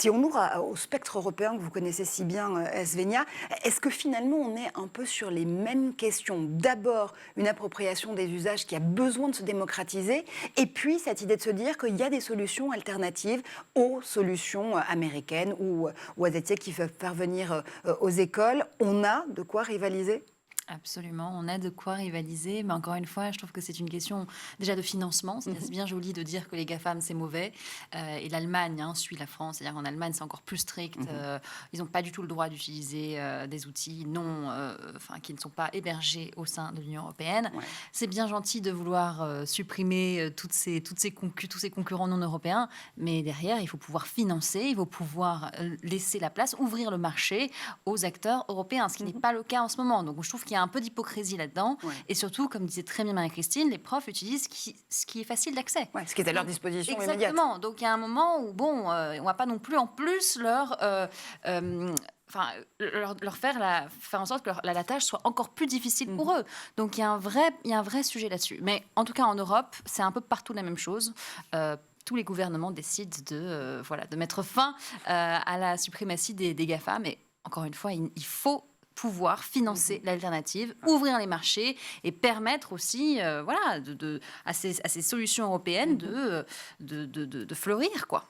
Si on ouvre au spectre européen que vous connaissez si bien, Svenia, est-ce que finalement on est un peu sur les mêmes questions? D'abord, une appropriation des usages qui a besoin de se démocratiser, et puis cette idée de se dire qu'il y a des solutions alternatives aux solutions américaines ou asiatiques qui peuvent parvenir aux écoles. On a de quoi rivaliser? Absolument, on a de quoi rivaliser, mais encore une fois, je trouve que c'est une question déjà de financement. C'est bien joli de dire que les GAFAM, c'est mauvais, et l'Allemagne suit la France, c'est-à-dire qu'en Allemagne, c'est encore plus strict. Ils n'ont pas du tout le droit d'utiliser des outils qui ne sont pas hébergés au sein de l'Union européenne. Ouais. C'est bien gentil de vouloir supprimer tous ces concurrents non européens, mais derrière, il faut pouvoir financer, il faut pouvoir laisser la place, ouvrir le marché aux acteurs européens, ce qui n'est pas le cas en ce moment. Donc je trouve qu'il y a un peu d'hypocrisie là-dedans. Ouais. Et surtout, comme disait très bien Marie-Christine, les profs utilisent ce qui est facile d'accès. Ouais, ce qui est à leur disposition immédiate. Exactement. Donc il y a un moment où, on ne va pas non plus en plus leur faire en sorte que la tâche soit encore plus difficile pour eux. Donc il y a un vrai sujet là-dessus. Mais en tout cas, en Europe, c'est un peu partout la même chose. Tous les gouvernements décident de mettre fin à la suprématie des GAFA. Mais encore une fois, il faut pouvoir financer l'alternative, ouvrir les marchés et permettre aussi à ces solutions européennes de fleurir, quoi.